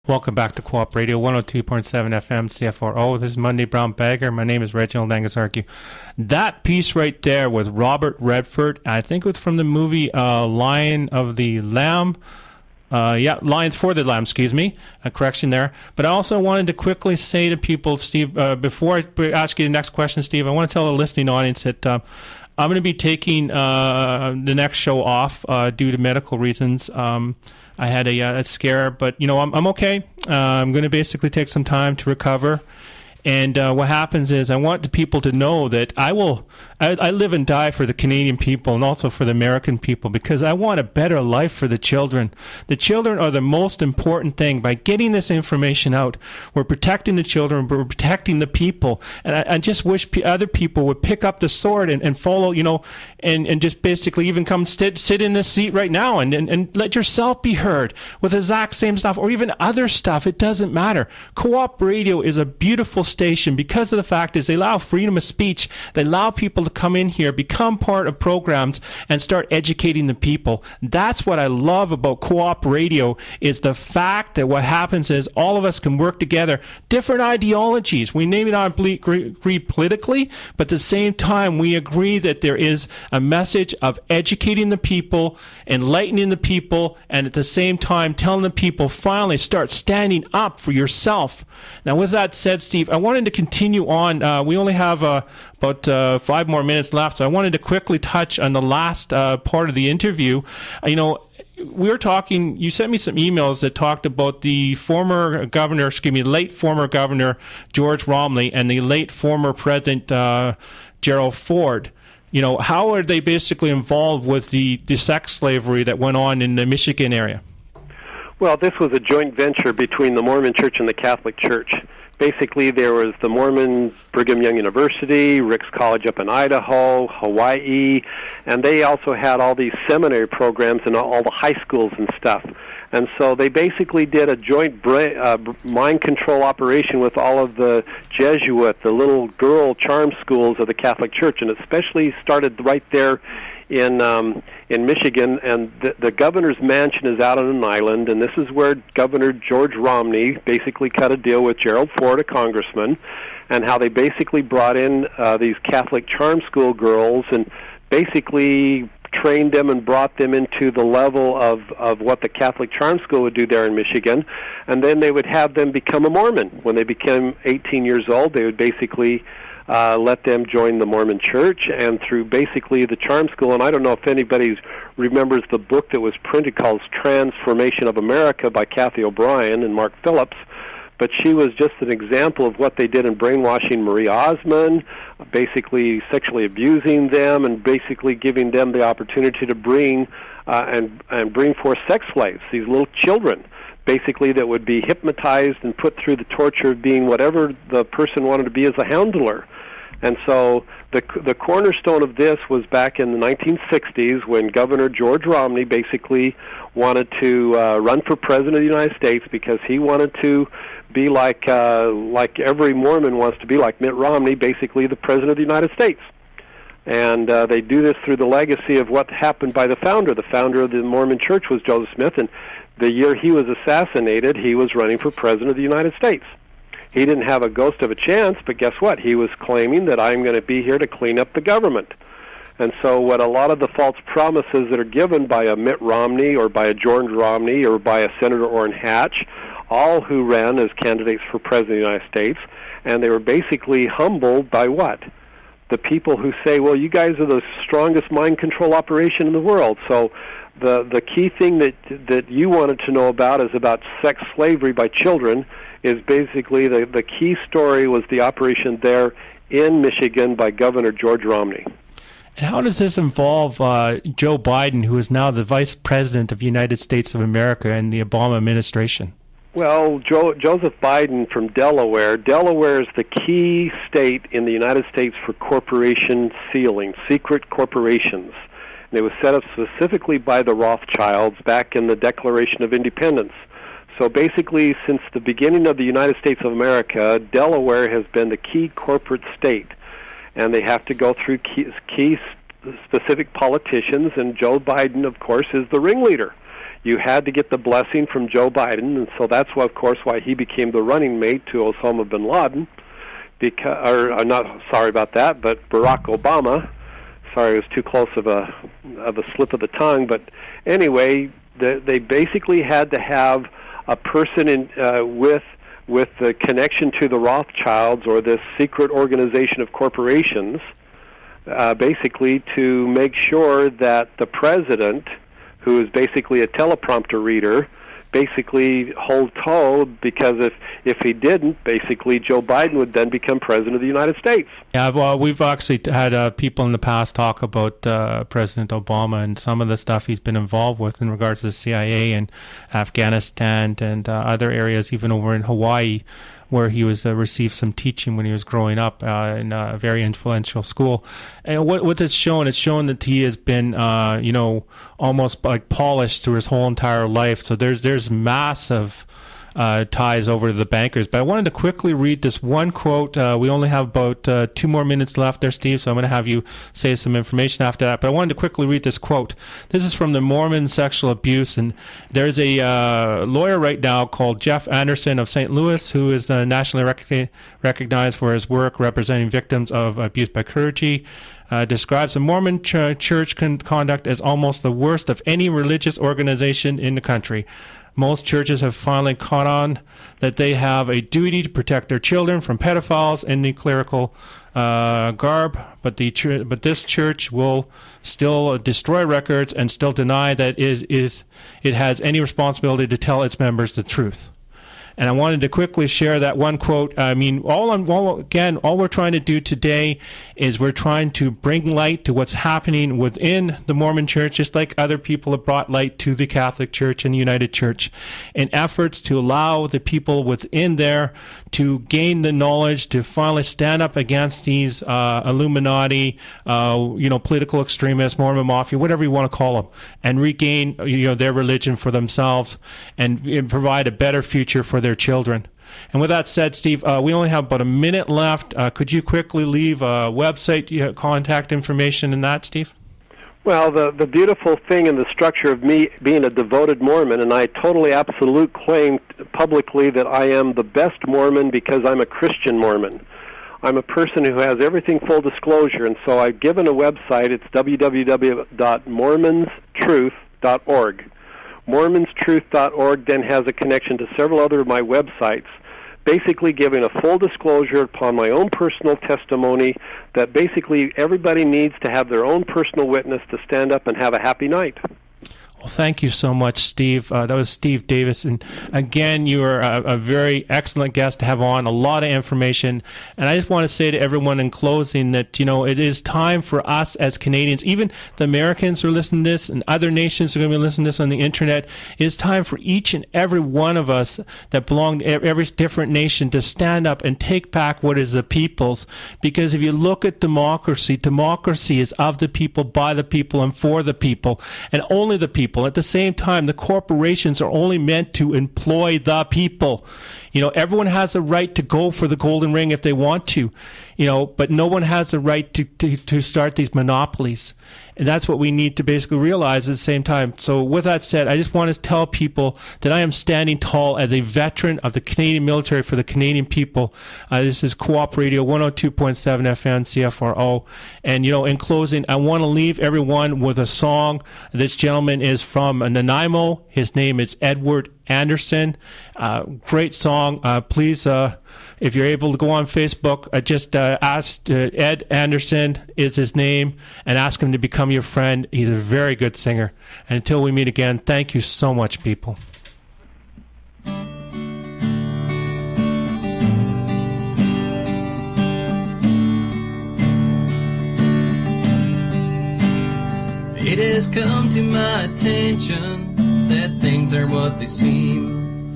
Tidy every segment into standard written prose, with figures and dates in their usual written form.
Welcome back to Co-op Radio 102.7 FM CFRO. This is Monday Brown Bagger. My name is Reginald Angus Argue. That piece right there was Robert Redford. I think it was from the movie Lion of the Lamb. Lions for the Lamb, excuse me. A correction there. But I also wanted to quickly say to people, Steve, before I ask you the next question, Steve, I want to tell the listening audience that I'm going to be taking the next show off due to medical reasons. I had a scare, but I'm okay. I'm going to basically take some time to recover. And what happens is I want the people to know that I live and die for the Canadian people and also for the American people, because I want a better life for the children. The children are the most important thing. By getting this information out, we're protecting the children, we're protecting the people. And I just wish other people would pick up the sword and follow, and just basically even come sit in this seat right now and let yourself be heard with the exact same stuff or even other stuff. It doesn't matter. Co-op Radio is a beautiful station because of the fact is they allow freedom of speech. They allow people to come in here, become part of programs, and start educating the people. That's what I love about Co-op Radio, is the fact that what happens is all of us can work together. Different ideologies. We may not agree politically, but at the same time, we agree that there is a message of educating the people, enlightening the people, and at the same time telling the people, finally start standing up for yourself. Now, with that said, Steve, I wanted to continue on. We only have about 5 more minutes left, so I wanted to quickly touch on the last part of the interview. We were talking, you sent me some emails that talked about the late former governor George Romney and the late former president Gerald Ford. How are they basically involved with the sex slavery that went on in the Michigan area? Well, this was a joint venture between the Mormon Church and the Catholic Church. Basically, there was the Mormon Brigham Young University, Rick's College up in Idaho, Hawaii, and they also had all these seminary programs in all the high schools and stuff. And so they basically did a joint mind control operation with all of the Jesuit, the little girl charm schools of the Catholic Church, and especially started right there in Michigan. And the governor's mansion is out on an island, and this is where Governor George Romney basically cut a deal with Gerald Ford, a congressman, and how they basically brought in these Catholic charm school girls and basically trained them and brought them into the level of what the Catholic charm school would do there in Michigan. And then they would have them become a Mormon. When they became 18 years old, they would basically let them join the Mormon Church, and through basically the charm school. And I don't know if anybody remembers the book that was printed called Transformation of America by Kathy O'Brien and Mark Phillips, but she was just an example of what they did in brainwashing Marie Osmond, basically sexually abusing them and basically giving them the opportunity to bring forth sex slaves, these little children, basically that would be hypnotized and put through the torture of being whatever the person wanted to be as a handler. And so the cornerstone of this was back in the 1960s when Governor George Romney basically wanted to run for president of the United States because he wanted to be like every Mormon wants to be, like Mitt Romney, basically the president of the United States. And they do this through the legacy of what happened by the founder. The founder of the Mormon Church was Joseph Smith, and the year he was assassinated, he was running for president of the United States. He didn't have a ghost of a chance, but guess what? He was claiming that I'm going to be here to clean up the government. And so what a lot of the false promises that are given by a Mitt Romney or by a George Romney or by a Senator Orrin Hatch, all who ran as candidates for president of the United States, and they were basically humbled by what? The people who say, well, you guys are the strongest mind control operation in the world. So the key thing that you wanted to know about is about sex slavery by children is basically the key story was the operation there in Michigan by Governor George Romney. And how does this involve Joe Biden, who is now the Vice President of the United States of America in the Obama administration? Well, Joseph Biden from Delaware. Delaware is the key state in the United States for corporation sealing, secret corporations. And it was set up specifically by the Rothschilds back in the Declaration of Independence. So basically, since the beginning of the United States of America, Delaware has been the key corporate state. And they have to go through key specific politicians, and Joe Biden, of course, is the ringleader. you had to get the blessing from Joe Biden, and so that's why, of course, why he became the running mate to Osama bin Laden. But Barack Obama. Sorry, it was too close of a slip of the tongue. But anyway, they basically had to have a person with the connection to the Rothschilds or this secret organization of corporations, basically to make sure that the president, who is basically a teleprompter reader, basically hold toe, because if he didn't, basically Joe Biden would then become president of the United States. Yeah, well, we've actually had people in the past talk about President Obama and some of the stuff he's been involved with in regards to the CIA and Afghanistan and other areas, even over in Hawaii, where he was received some teaching when he was growing up in a very influential school. And what it's shown that he has been, almost like polished through his whole entire life. So there's massive ties over to the bankers. But I wanted to quickly read this one quote. We only have about 2 more minutes left there, Steve, so I'm going to have you say some information after that. But I wanted to quickly read this quote. This is from the Mormon Sexual Abuse, and there's a lawyer right now called Jeff Anderson of St. Louis, who is nationally recognized for his work representing victims of abuse by clergy. Describes the Mormon church conduct as almost the worst of any religious organization in the country. Most churches have finally caught on that they have a duty to protect their children from pedophiles in the clerical garb, but this church will still destroy records and still deny that it has any responsibility to tell its members the truth. And I wanted to quickly share that one quote. I mean, all we're trying to do today is we're trying to bring light to what's happening within the Mormon Church, just like other people have brought light to the Catholic Church and the United Church, in efforts to allow the people within there to gain the knowledge to finally stand up against these Illuminati, political extremists, Mormon Mafia, whatever you want to call them, and regain their religion for themselves and provide a better future for their children. And with that said, Steve, we only have about a minute left. Could you quickly leave a website, contact information, and that, Steve? Well, the beautiful thing in the structure of me being a devoted Mormon, and I totally absolute claim publicly that I am the best Mormon because I'm a Christian Mormon. I'm a person who has everything full disclosure, and so I've given a website. It's www.mormonstruth.org. mormonstruth.org then has a connection to several other of my websites, basically giving a full disclosure upon my own personal testimony that basically everybody needs to have their own personal witness to stand up and have a happy night. Well, thank you so much, Steve. That was Steve Davis. And again, you are a very excellent guest to have on, a lot of information. And I just want to say to everyone in closing that, it is time for us as Canadians, even the Americans who are listening to this and other nations who are going to be listening to this on the internet, it is time for each and every one of us that belong to every different nation to stand up and take back what is the people's. Because if you look at democracy is of the people, by the people, and for the people, and only the people. At the same time, the corporations are only meant to employ the people. Everyone has a right to go for the golden ring if they want to, but no one has the right to start these monopolies. And that's what we need to basically realize at the same time. So with that said, I just want to tell people that I am standing tall as a veteran of the Canadian military for the Canadian people. This is COOP Radio 102.7 FM CFRO. And, in closing, I want to leave everyone with a song. This gentleman is from Nanaimo. His name is Edward Anderson. Great song. Please, if you're able to go on Facebook, just ask Ed Anderson is his name and ask him to become your friend. He's a very good singer. And until we meet again, thank you so much, people. It has come to my attention that things are what they seem.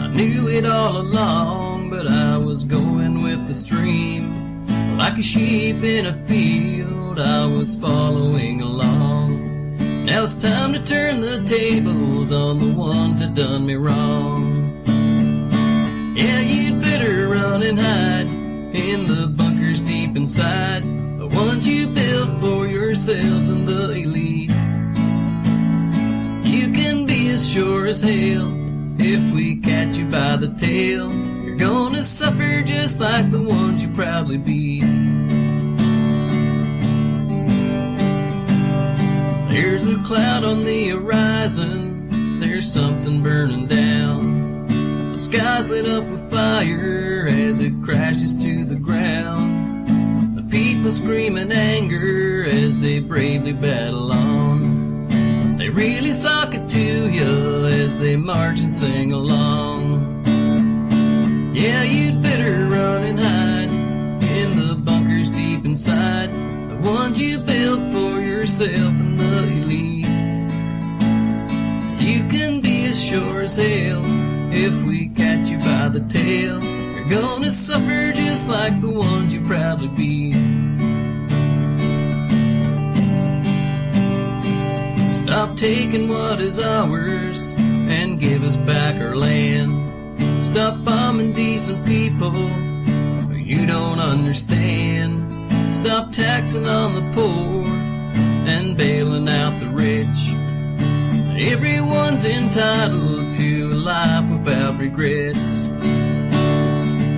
I knew it all along, but I was going with the stream. Like a sheep in a field, I was following along. Now it's time to turn the tables on the ones that done me wrong. Yeah, you'd better run and hide in the bunkers deep inside, the ones you built for yourselves and the elite. You can be as sure as hell. If we catch you by the tail, you're gonna suffer just like the ones you proudly beat. There's a cloud on the horizon, there's something burning down. The sky's lit up with fire as it crashes to the ground. The people scream in anger as they bravely battle on. They really sock it to you as they march and sing along. Yeah, you'd better run and hide in the bunkers deep inside, the ones you built for yourself and the elite. You can be as sure as hell, if we catch you by the tail, you're gonna suffer just like the ones you proudly beat. Stop taking what is ours and give us back our land. Stop bombing decent people who you don't understand. Stop taxing on the poor and bailing out the rich. Everyone's entitled to a life without regrets.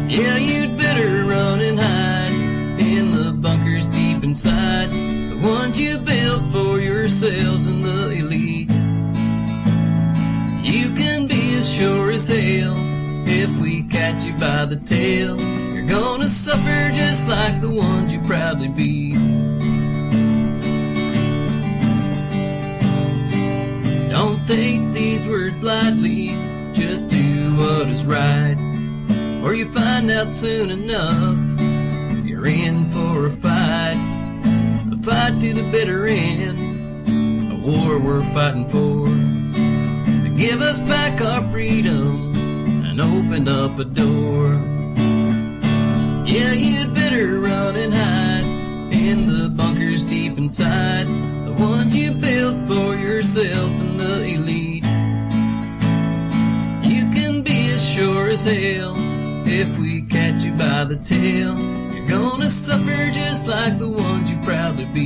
Yeah, you'd better run and hide in the bunkers deep inside, the ones you built for yourselves and the elite. You can be as sure as hell, if we catch you by the tail, you're gonna suffer just like the ones you proudly beat. Don't take these words lightly, just do what is right, or you find out soon enough you're in for a fight to the bitter end, a war we're fighting for, to give us back our freedom and open up a door. Yeah, you'd better run and hide in the bunkers deep inside, the ones you built for yourself and the elite. You can be as sure as hell, if we catch you by the tail, you're gonna suffer just like the ones you proudly beat.